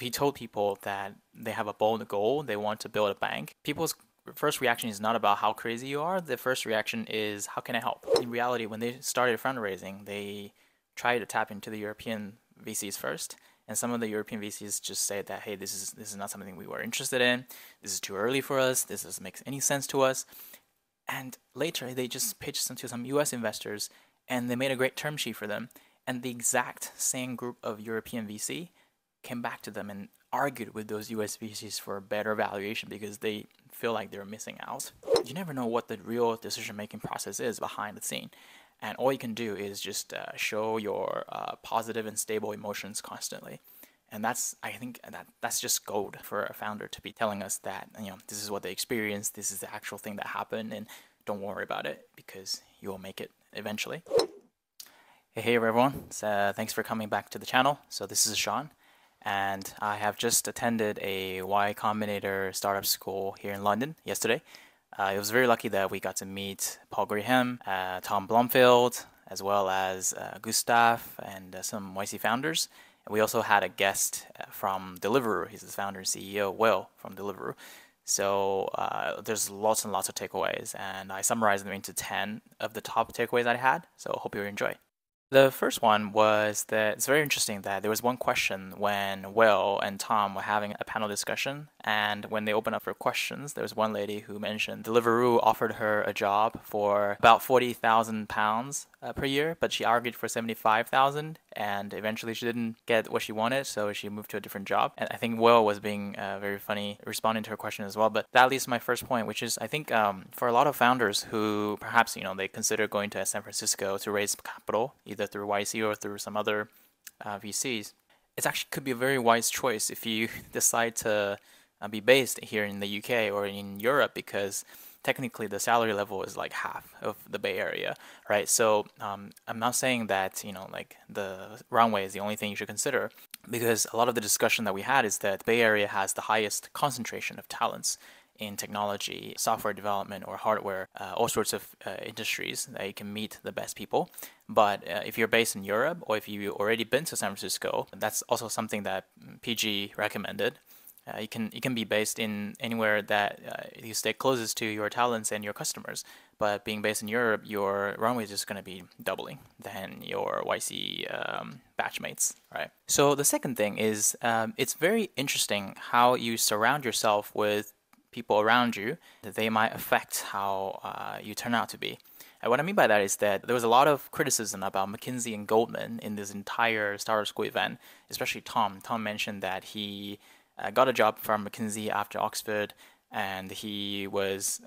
he told people that they have a bold goal, they want to build a bank, people's first reaction is not about how crazy you are. The first reaction is, how can I help? In reality, when they started fundraising, they tried to tap into the European VCs first. And some of the European VCs just say that, hey, this is not something we were interested in. This is too early for us. This doesn't make any sense to us. And later, they just pitched them to some US investors, and they made a great term sheet for them. And the exact same group of European VC came back to them and argued with those US VCs for a better valuation because they feel like they're missing out. You never know what the real decision-making process is behind the scene. And all you can do is just show your positive and stable emotions constantly. And I think that's just gold for a founder to be telling us that, this is what they experienced, this is the actual thing that happened, and don't worry about it because you will make it eventually. Hey everyone, thanks for coming back to the channel. So this is Sean, and I have just attended a Y Combinator startup school here in London yesterday. It was very lucky that we got to meet Paul Graham, Tom Blomfield, as well as Gustaf and some YC founders. And we also had a guest from Deliveroo. He's the founder and CEO, Will, from Deliveroo. So there's lots and lots of takeaways, and I summarized them into 10 of the top takeaways I had. So hope you enjoy. The first one was that it's very interesting that there was one question when Will and Tom were having a panel discussion, and when they opened up for questions, there was one lady who mentioned Deliveroo offered her a job for about £40,000 per year, but she argued for 75,000, and eventually she didn't get what she wanted, so she moved to a different job. And I think Will was being very funny responding to her question as well. But that leads to my first point, which is I think for a lot of founders who perhaps they consider going to San Francisco to raise capital, either through YC or through some other VCs, it actually could be a very wise choice if you decide to be based here in the UK or in Europe, because technically the salary level is like half of the Bay Area, right? So I'm not saying that like the runway is the only thing you should consider, because a lot of the discussion that we had is that the Bay Area has the highest concentration of talents in technology, software development, or hardware, all sorts of industries that you can meet the best people. But if you're based in Europe, or if you've already been to San Francisco, that's also something that PG recommended. You can be based in anywhere that you stay closest to your talents and your customers. But being based in Europe, your runway is just going to be doubling than your YC batchmates, right? So the second thing is it's very interesting how you surround yourself with people around you, that they might affect how you turn out to be. And what I mean by that is that there was a lot of criticism about McKinsey and Goldman in this entire startup school event, especially Tom. Tom mentioned that he got a job from McKinsey after Oxford, and he was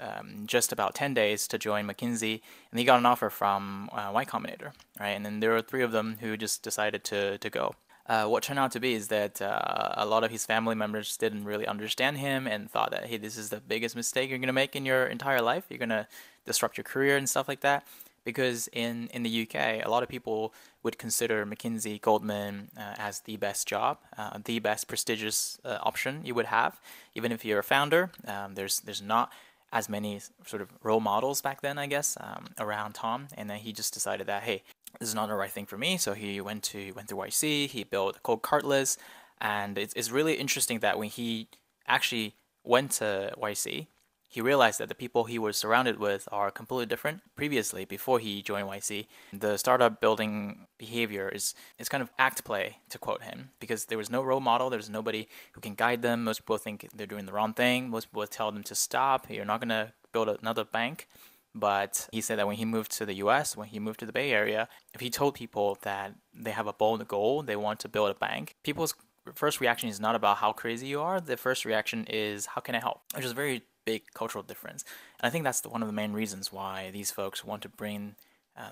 just about 10 days to join McKinsey, and he got an offer from Y Combinator, right? And then there were 3 of them who just decided to go. What turned out to be is that a lot of his family members didn't really understand him and thought that, hey, this is the biggest mistake you're going to make in your entire life. You're going to disrupt your career and stuff like that. Because in the UK, a lot of people would consider McKinsey, Goldman as the best job, the best prestigious option you would have. Even if you're a founder, there's not as many sort of role models back then, I guess, around Tom. And then he just decided that, hey, this is not the right thing for me. So he went to YC, he built called Cartless. And it's really interesting that when he actually went to YC, he realized that the people he was surrounded with are completely different. Previously, before he joined YC, the startup building behavior is kind of act play, to quote him, because there was no role model. There's nobody who can guide them. Most people think they're doing the wrong thing. Most people tell them to stop. You're not going to build another bank. But he said that when he moved to the US, when he moved to the Bay Area, if he told people that they have a bold goal, they want to build a bank, people's first reaction is not about how crazy you are. The first reaction is, how can I help? Which is a very big cultural difference. And I think that's one of the main reasons why these folks want to bring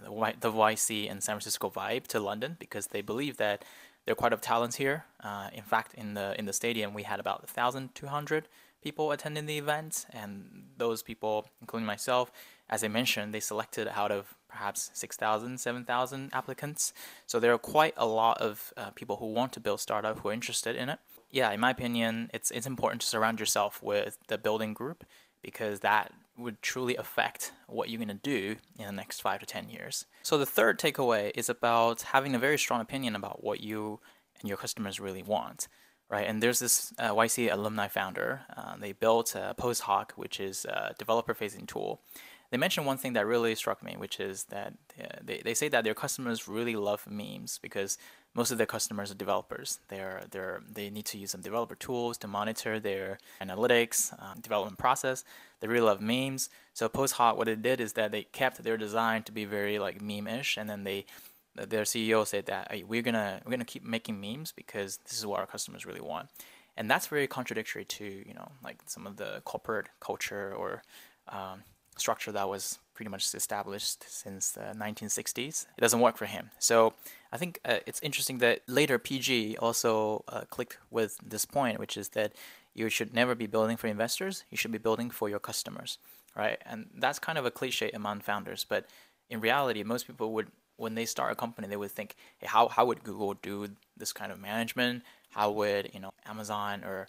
the YC and San Francisco vibe to London, because they believe that there are quite a talents here. In fact, in the stadium, we had about 1,200 people attending the event, and those people, including myself, as I mentioned, they selected out of perhaps 6,000, 7,000 applicants. So there are quite a lot of people who want to build startup, who are interested in it. Yeah, in my opinion, it's important to surround yourself with the building group, because that would truly affect what you're going to do in the next 5 to 10 years. So the third takeaway is about having a very strong opinion about what you and your customers really want. right? And there's this YC alumni founder. They built Post Hoc, which is a developer-facing tool. They mentioned one thing that really struck me, which is that they say that their customers really love memes because most of their customers are developers. They need to use some developer tools to monitor their analytics, development process. They really love memes. So Post Hoc, what it did is that they kept their design to be very like meme-ish, and then their CEO said that, hey, we're gonna keep making memes because this is what our customers really want, and that's very contradictory to like some of the corporate culture or structure that was pretty much established since the 1960s. It doesn't work for him. So I think it's interesting that later PG also clicked with this point, which is that you should never be building for investors. You should be building for your customers, right? And that's kind of a cliche among founders, but in reality, most people would, when they start a company, they would think, hey, how would Google do this kind of management? How would Amazon or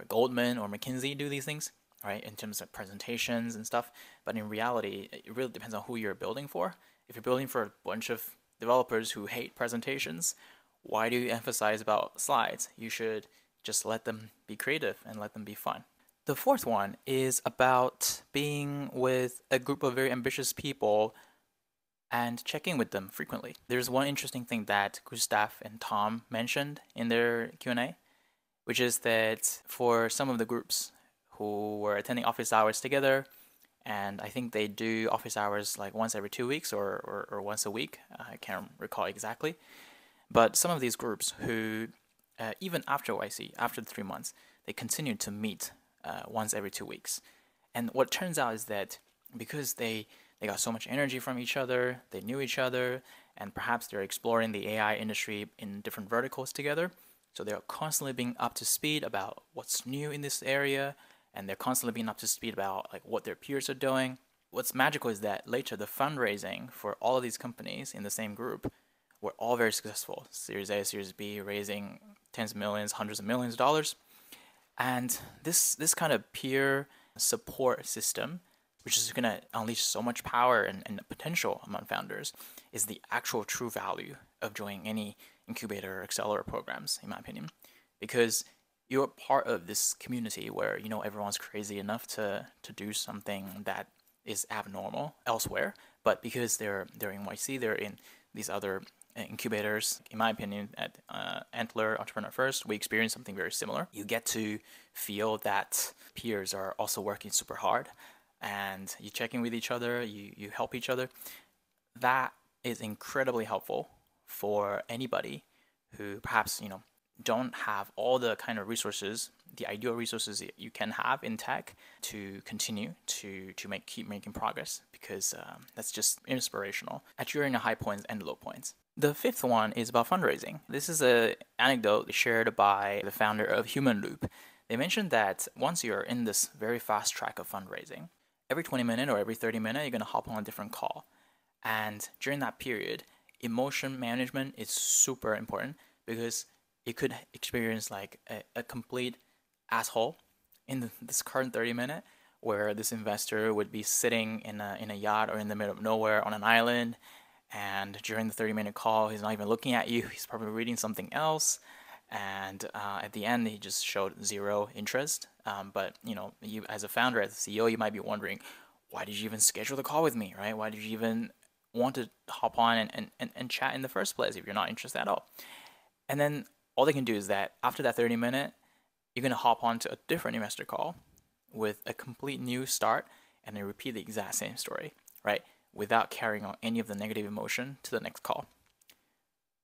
Goldman or McKinsey do these things, right? In terms of presentations and stuff. But in reality, it really depends on who you're building for. If you're building for a bunch of developers who hate presentations, why do you emphasize about slides? You should just let them be creative and let them be fun. The fourth one is about being with a group of very ambitious people and check in with them frequently. There's one interesting thing that Gustaf and Tom mentioned in their Q&A, which is that for some of the groups who were attending office hours together, and I think they do office hours like once every 2 weeks or once a week, I can't recall exactly, but some of these groups who, even after YC, after the 3 months, they continued to meet once every 2 weeks. And what turns out is that because they got so much energy from each other, they knew each other, and perhaps they're exploring the AI industry in different verticals together. So they're constantly being up to speed about what's new in this area, and they're constantly being up to speed about like what their peers are doing. What's magical is that later the fundraising for all of these companies in the same group were all very successful. Series A, Series B, raising tens of millions, hundreds of millions of dollars. And this kind of peer support system, which is going to unleash so much power and potential among founders, is the actual true value of joining any incubator or accelerator programs, in my opinion, because you're part of this community where everyone's crazy enough to do something that is abnormal elsewhere, but because they're in YC, they're in these other incubators. In my opinion, at Antler Entrepreneur First, we experienced something very similar. You get to feel that peers are also working super hard, and you check in with each other, you help each other. That is incredibly helpful for anybody who perhaps don't have all the kind of resources, the ideal resources that you can have in tech to continue to keep making progress, because that's just inspirational at during the high points and low points. The fifth one is about fundraising. This is an anecdote shared by the founder of Human Loop. They mentioned that once you're in this very fast track of fundraising, every 20 minutes or every 30 minutes, you're going to hop on a different call. And during that period, emotion management is super important, because you could experience like a complete asshole in this current 30-minute, where this investor would be sitting in a yacht or in the middle of nowhere on an island, and during the 30-minute call, he's not even looking at you. He's probably reading something else. And at the end, he just showed zero interest. But you as a founder, as a CEO, you might be wondering, why did you even schedule the call with me, right? Why did you even want to hop on and chat in the first place if you're not interested at all? And then all they can do is that after that 30-minute, you're going to hop on to a different investor call with a complete new start, and they repeat the exact same story, right? Without carrying on any of the negative emotion to the next call.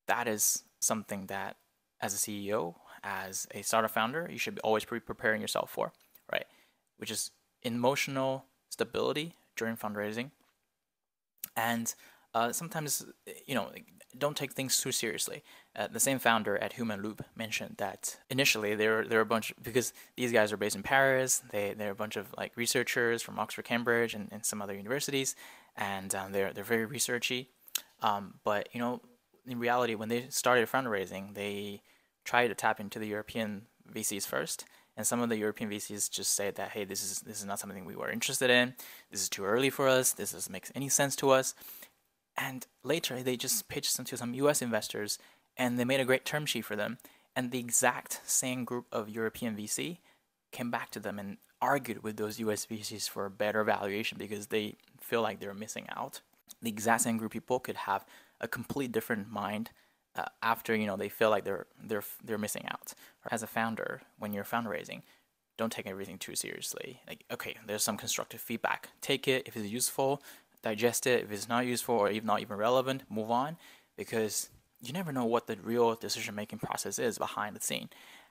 That is something that, as a CEO, as a startup founder, you should always be preparing yourself for, right? Which is emotional stability during fundraising. And sometimes, don't take things too seriously. The same founder at Human Loop mentioned that initially they're a bunch, because these guys are based in Paris. They're a bunch of like researchers from Oxford, Cambridge, and some other universities, and they're very researchy. But in reality, when they started fundraising, they tried to tap into the European VCs first, and some of the European VCs just said that, hey, this is not something we were interested in. This is too early for us. This doesn't make any sense to us. And later, they just pitched them to some US investors, and they made a great term sheet for them. And the exact same group of European VC came back to them and argued with those US VCs for a better valuation because they feel like they're missing out. The exact same group of people could have a complete different mind after they feel like they're missing out. As a founder, when you're fundraising, don't take everything too seriously. Like, okay, there's some constructive feedback. Take it if it's useful, digest it. If it's not useful or even not even relevant, move on, because you never know what the real decision-making process is behind the scene.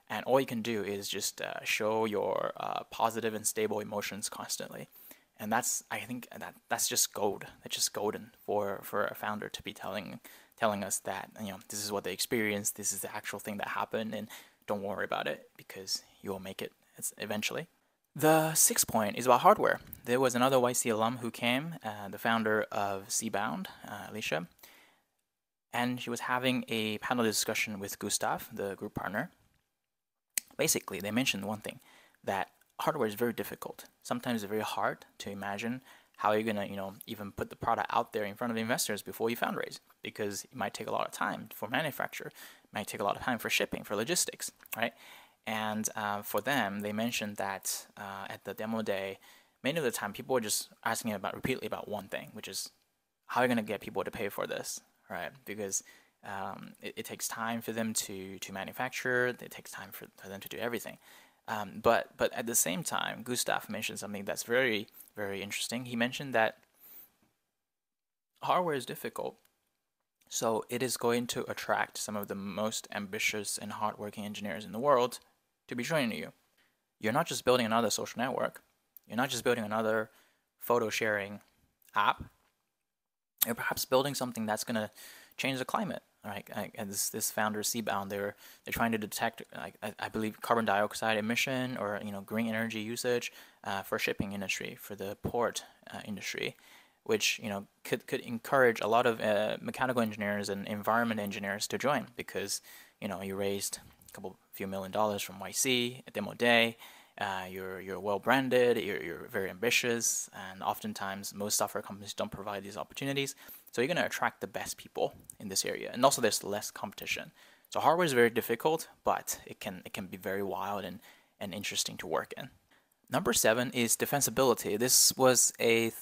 And all you can do is just show your positive and stable emotions constantly. And I think that's just gold. That's just golden for a founder to be telling us that this is what they experienced, this is the actual thing that happened, and don't worry about it because you will make it eventually. The sixth point is about hardware. There was another YC alum who came, the founder of Seabound, Alicia, and she was having a panel discussion with Gustaf, the group partner. Basically, they mentioned one thing, that hardware is very difficult. Sometimes it's very hard to imagine how you're gonna, even put the product out there in front of investors before you fundraise, because it might take a lot of time for manufacture, it might take a lot of time for shipping, for logistics, right? And for them, they mentioned that at the demo day, many of the time people were just asking repeatedly about one thing, which is how are you gonna get people to pay for this, right? Because it takes time for them to manufacture, it takes time for them to do everything. But at the same time, Gustaf mentioned something that's very, very interesting. He mentioned that hardware is difficult, so it is going to attract some of the most ambitious and hardworking engineers in the world to be joining you. You're not just building another social network. You're not just building another photo sharing app. You're perhaps building something that's going to change the climate. Right, and this founder Seabound, they're trying to detect, I believe, carbon dioxide emission or green energy usage for shipping industry, for the port industry, which could encourage a lot of mechanical engineers and environment engineers to join, because you raised a few $1 million from YC at demo day. You're well branded, you're very ambitious, and oftentimes most software companies don't provide these opportunities. So you're going to attract the best people in this area, and also there's less competition. So hardware is very difficult, but it can be very wild and interesting to work in. Number 7 is defensibility. This was a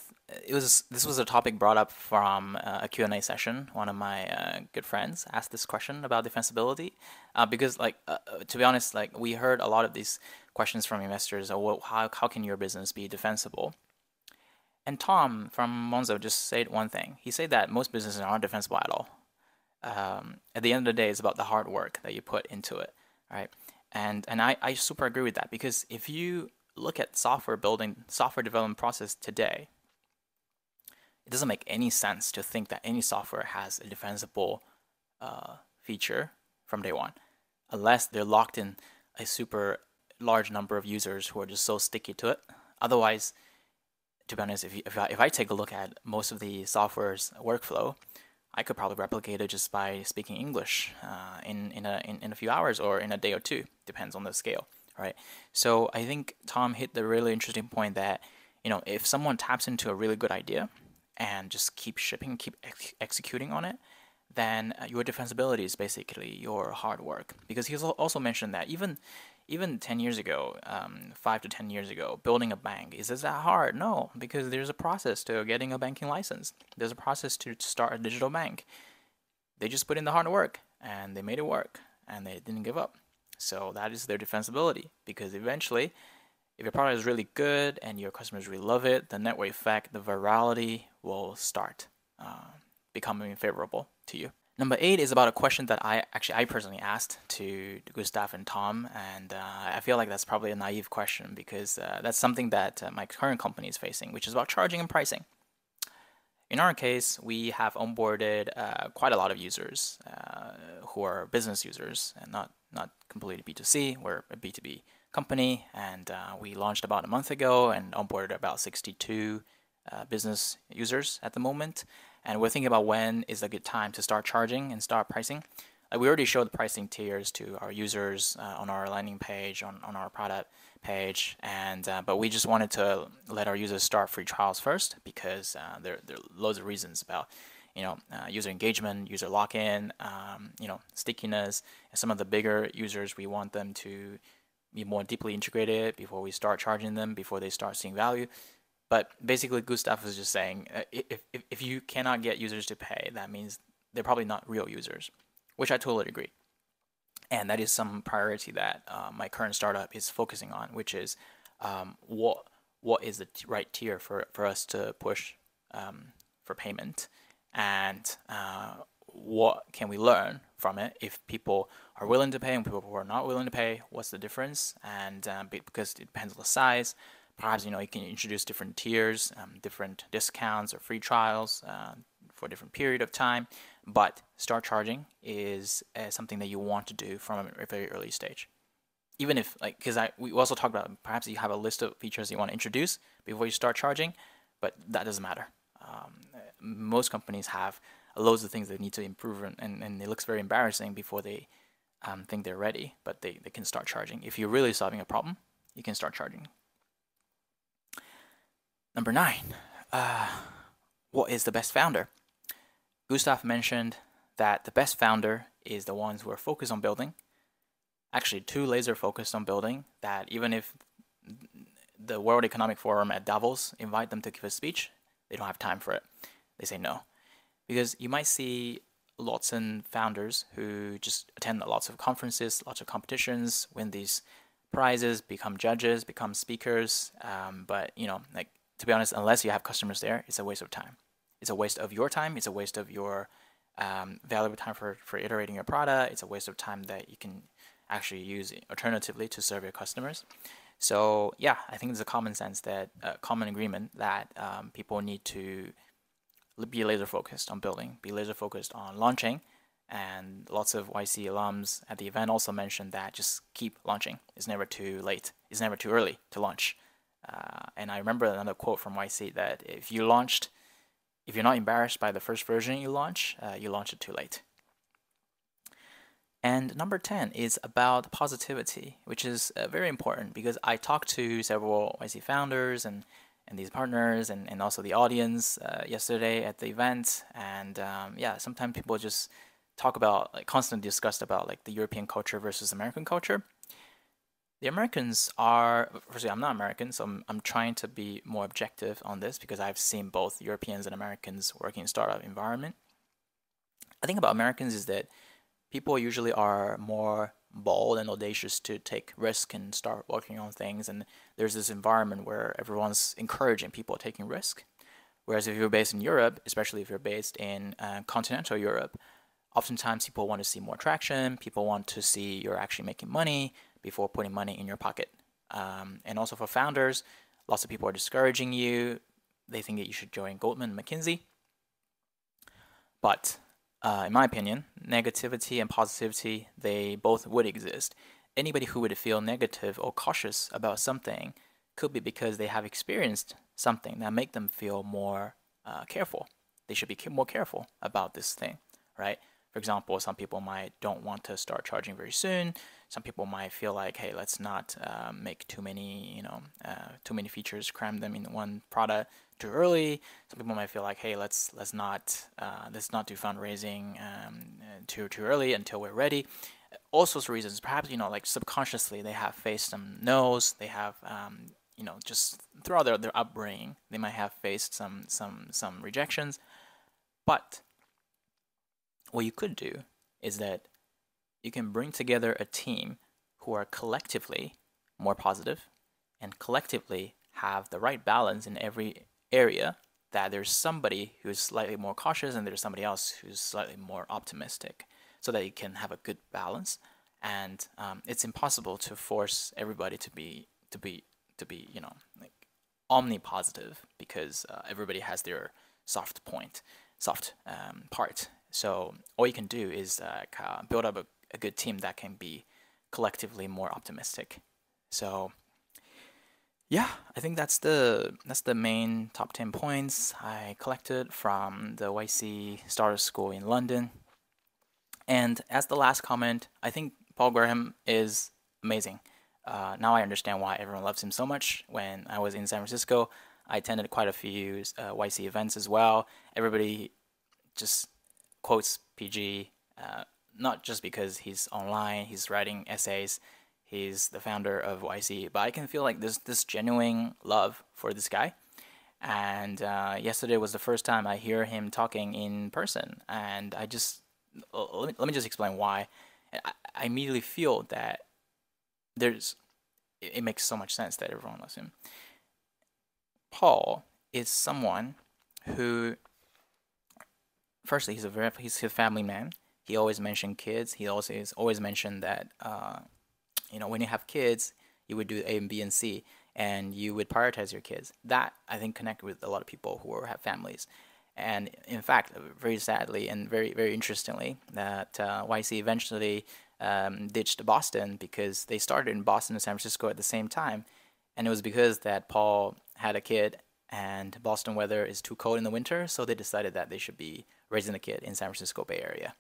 topic brought up from a Q&A session. One of my good friends asked this question about defensibility because, to be honest, we heard a lot of these questions from investors. Well, how can your business be defensible? And Tom from Monzo just said one thing. He said that most businesses aren't defensible at all. At the end of the day, it's about the hard work that you put into it, right? And I super agree with that, because if you look at software development process today, it doesn't make any sense to think that any software has a defensible feature from day one, unless they're locked in a super large number of users who are just so sticky to it. Otherwise, to be honest, if I take a look at most of the software's workflow, I could probably replicate it just by speaking English in a few hours or in a day or two, depends on the scale, right? So I think Tom hit the really interesting point that if someone taps into a really good idea and just keep shipping, keep executing on it, then your defensibility is basically your hard work. Because he's also mentioned that even 10 years ago, 5 to 10 years ago, building a bank, is this that hard? No, because there's a process to getting a banking license. There's a process to start a digital bank. They just put in the hard work, and they made it work, and they didn't give up. So that is their defensibility, because eventually, if your product is really good and your customers really love it, the network effect, the virality will start becoming favorable to you. Number 8 is about a question that I personally asked to Gustaf and Tom, and I feel like that's probably a naive question, because that's something that my current company is facing, which is about charging and pricing. In our case, we have onboarded quite a lot of users who are business users and not completely B2C. We're a B2B company, and we launched about a month ago and onboarded about 62 business users at the moment. And we're thinking about when is a good time to start charging and start pricing. We already showed the pricing tiers to our users on our landing page, on our product page, and but we just wanted to let our users start free trials first, because there are loads of reasons about user engagement, user lock-in, stickiness. And some of the bigger users, we want them to be more deeply integrated before we start charging them, before they start seeing value. But basically, Gustaf was just saying, if you cannot get users to pay, that means they're probably not real users, which I totally agree. And that is some priority that my current startup is focusing on, which is what is the right tier for us to push for payment, and what can we learn from it if people are willing to pay and people who are not willing to pay, what's the difference? And because it depends on the size, perhaps you can introduce different tiers, different discounts or free trials for a different period of time, but start charging is something that you want to do from a very early stage. Even if, because we also talked about perhaps you have a list of features you want to introduce before you start charging, but that doesn't matter. Most companies have loads of things they need to improve, and it looks very embarrassing before they think they're ready, but they can start charging. If you're really solving a problem, you can start charging. Number 9, what is the best founder? Gustaf mentioned that the best founder is the ones who are focused on building, actually too laser focused on building, that even if the World Economic Forum at Davos invite them to give a speech, they don't have time for it. They say no. Because you might see lots of founders who just attend lots of conferences, lots of competitions, win these prizes, become judges, become speakers, but to be honest, unless you have customers there, it's a waste of time. It's a waste of your time. It's a waste of your valuable time for iterating your product. It's a waste of time that you can actually use alternatively to serve your customers. So yeah, I think there's a common sense that common agreement that people need to be laser focused on building, be laser focused on launching, and lots of YC alums at the event also mentioned that just keep launching. It's never too late. It's never too early to launch. And I remember another quote from YC that if you're not embarrassed by the first version you launch it too late. And number 10 is about positivity, which is very important because I talked to several YC founders and these partners and also the audience yesterday at the event. And sometimes people just talk about, constantly discussed about the European culture versus American culture. The Americans are, firstly, I'm not American, so I'm trying to be more objective on this because I've seen both Europeans and Americans working in startup environment. I think about Americans is that people usually are more bold and audacious to take risk and start working on things, and there's this environment where everyone's encouraging people taking risk. Whereas if you're based in Europe, especially if you're based in continental Europe, oftentimes people want to see more traction, people want to see you're actually making money before putting money in your pocket. And also for founders, lots of people are discouraging you. They think that you should join Goldman and McKinsey. But in my opinion, negativity and positivity, they both would exist. Anybody who would feel negative or cautious about something could be because they have experienced something that make them feel more careful. They should be more careful about this thing, right? For example, some people don't want to start charging very soon. Some people might feel like, hey, let's not make too many features, cram them in one product too early. Some people might feel like, hey, let's not do fundraising too early until we're ready. All sorts of reasons. Perhaps subconsciously they have faced some no's. They have just throughout their upbringing, they might have faced some rejections. But what you could do is that you can bring together a team who are collectively more positive and collectively have the right balance in every area, that there's somebody who's slightly more cautious and there's somebody else who's slightly more optimistic, so that you can have a good balance. And it's impossible to force everybody to be omnipositive, because everybody has their soft part. So all you can do is build up a good team that can be collectively more optimistic. So yeah, I think that's the main top 10 points I collected from the YC Starter School in London. And as the last comment, I think Paul Graham is amazing. Now I understand why everyone loves him so much. When I was in San Francisco, I attended quite a few YC events as well. Everybody just quotes PG, not just because he's online, he's writing essays, he's the founder of YC, but I can feel like there's this genuine love for this guy. And yesterday was the first time I hear him talking in person, and I just let me just explain why. I immediately feel that there's it makes so much sense that everyone loves him. Paul is someone who, firstly, he's a family man. He always mentioned kids. He always mentioned that when you have kids, you would do A and B and C, and you would prioritize your kids. That, I think, connect with a lot of people who have families. And in fact, very sadly and very, very interestingly, that YC eventually ditched Boston because they started in Boston and San Francisco at the same time. And it was because that Paul had a kid and Boston weather is too cold in the winter, so they decided that they should be raising a kid in San Francisco Bay Area.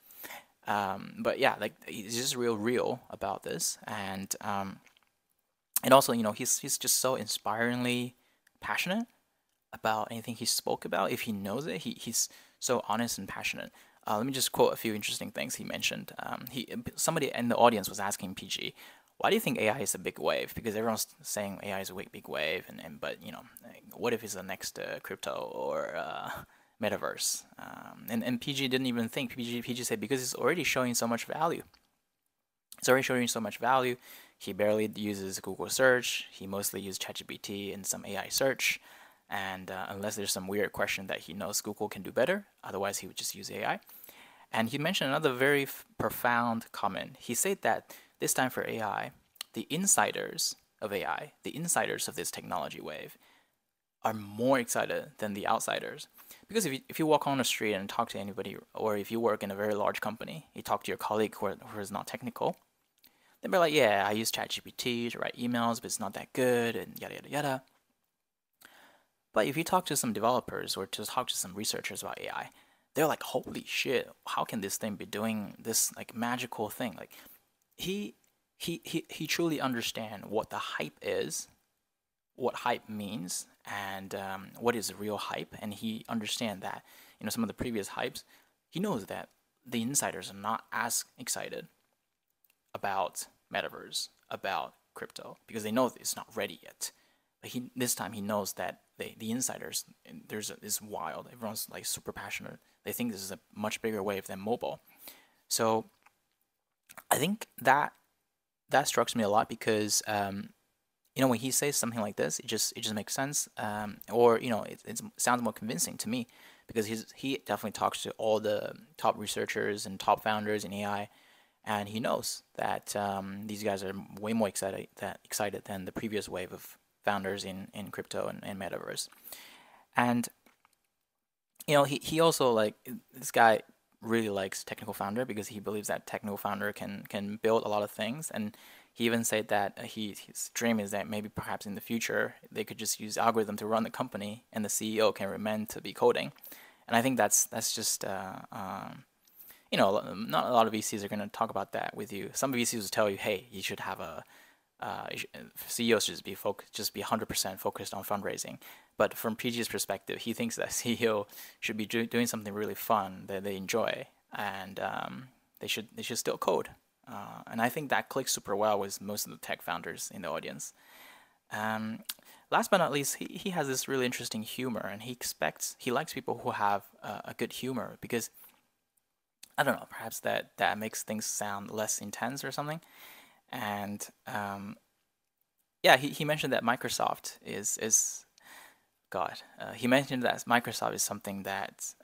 But yeah, like he's just real about this, and also he's just so inspiringly passionate about anything he spoke about. If he knows it, he's so honest and passionate. Let me just quote a few interesting things he mentioned. Somebody in the audience was asking PG, why do you think AI is a big wave? Because everyone's saying AI is a big wave, but what if it's the next crypto or metaverse? And PG didn't even think. PG said because it's already showing so much value. It's already showing so much value. He barely uses Google search. He mostly uses ChatGPT and some AI search. And unless there's some weird question that he knows Google can do better, otherwise he would just use AI. And he mentioned another very profound comment. He said that this time for AI, the insiders of AI, the insiders of this technology wave, are more excited than the outsiders. Because if you walk on the street and talk to anybody, or if you work in a very large company, you talk to your colleague who is not technical, they'll be like, yeah, I use ChatGPT to write emails, but it's not that good, and yada, yada, yada. But if you talk to some developers or to talk to some researchers about AI, they're like, holy shit, how can this thing be doing this like magical thing? Like he truly understands what the hype is, what hype means, and what is real hype. And he understands that some of the previous hypes, he knows that the insiders are not as excited about metaverse, about crypto, because they know it's not ready yet. But this time he knows that the insiders, is wild. Everyone's like super passionate. They think this is a much bigger wave than mobile. So I think that strikes me a lot because when he says something like this, it just makes sense. Or it sounds more convincing to me because he definitely talks to all the top researchers and top founders in AI, and he knows that these guys are way more excited than the previous wave of founders in crypto and metaverse. And he also, like, this guy really likes technical founder because he believes that technical founder can build a lot of things. And he even said that his dream is that maybe perhaps in the future they could just use algorithm to run the company and the CEO can remain to be coding. And I think that's just not a lot of VCs are going to talk about that with you. Some VCs will tell you, hey, you should have CEOs should just be 100% focused on fundraising. But from PG's perspective, he thinks that CEO should be doing something really fun that they enjoy, and they should still code. And I think that clicks super well with most of the tech founders in the audience. Last but not least, he has this really interesting humor, and he likes people who have a good humor because, I don't know, perhaps that makes things sound less intense or something. And he mentioned that Microsoft is God. He mentioned that Microsoft is something that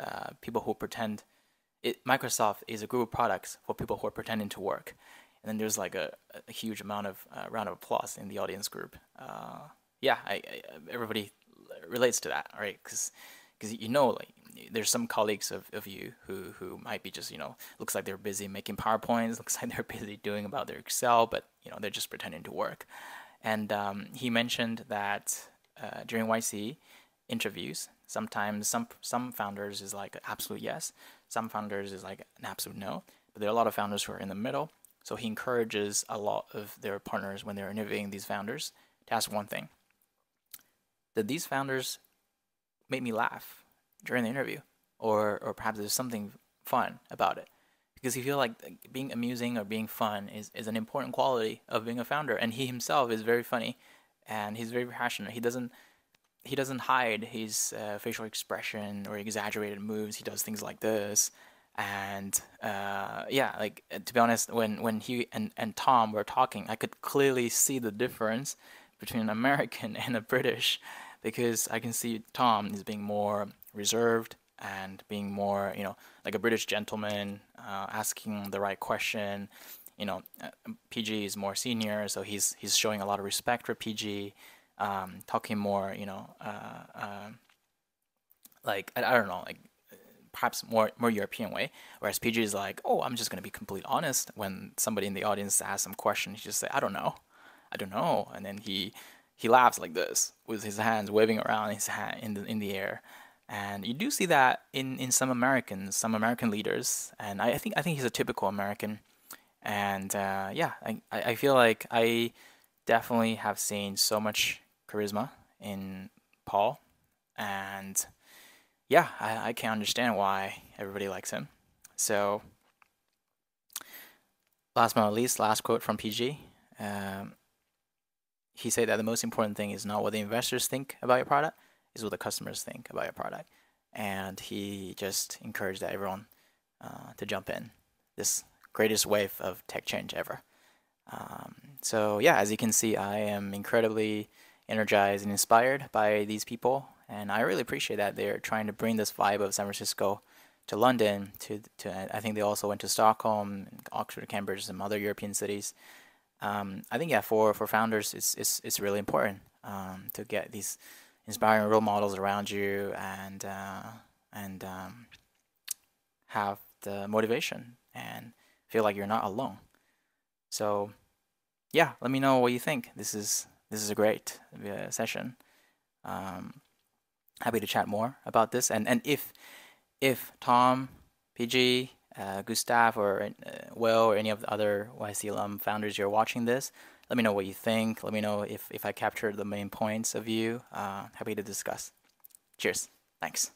people who pretend Microsoft is a group of products for people who are pretending to work. And then there's like a huge amount of round of applause in the audience group. Everybody relates to that, right? Because like there's some colleagues of you who might be just looks like they're busy making PowerPoints, looks like they're busy doing about their Excel, but they're just pretending to work. And he mentioned that during YC interviews, sometimes some founders is like absolute yes, some founders is like an absolute no, but there are a lot of founders who are in the middle. So he encourages a lot of their partners when they're interviewing these founders to ask one thing: did these founders make me laugh during the interview? or perhaps there's something fun about it. Because he feel like being amusing or being fun is an important quality of being a founder. And he himself is very funny, and he's very passionate. He doesn't hide his facial expression or exaggerated moves. He does things like this, and yeah, like to be honest, when he and Tom were talking, I could clearly see the difference between an American and a British, because I can see Tom is being more reserved and being more, like a British gentleman, asking the right question. PG is more senior, so he's showing a lot of respect for PG, talking more, like I don't know, like perhaps more European way. Whereas PG is like, oh, I'm just gonna be completely honest. When somebody in the audience asks some question, he just say, I don't know, and then he laughs like this with his hands waving around his hand in the air. And you do see that in some American leaders, and I think he's a typical American. And yeah, I feel like I definitely have seen so much charisma in Paul, and yeah, I can understand why everybody likes him. So, last but not least, last quote from PG. Um, he said that the most important thing is not what the investors think about your product, is what the customers think about your product. And he just encouraged everyone to jump in this greatest wave of tech change ever. So yeah, as you can see, I am incredibly energized and inspired by these people, and I really appreciate that they're trying to bring this vibe of San Francisco to London. I think they also went to Stockholm, Oxford, Cambridge, some other European cities. I think yeah, for founders, it's really important to get these inspiring role models around you, and have the motivation and feel like you're not alone. So yeah, let me know what you think. This is a great session. Um, Happy to chat more about this. And if Tom, PG, Gustaf, or Will, or any of the other YC alum founders you're watching this, let me know what you think. Let me know if I captured the main points of you. Happy to discuss. Cheers. Thanks.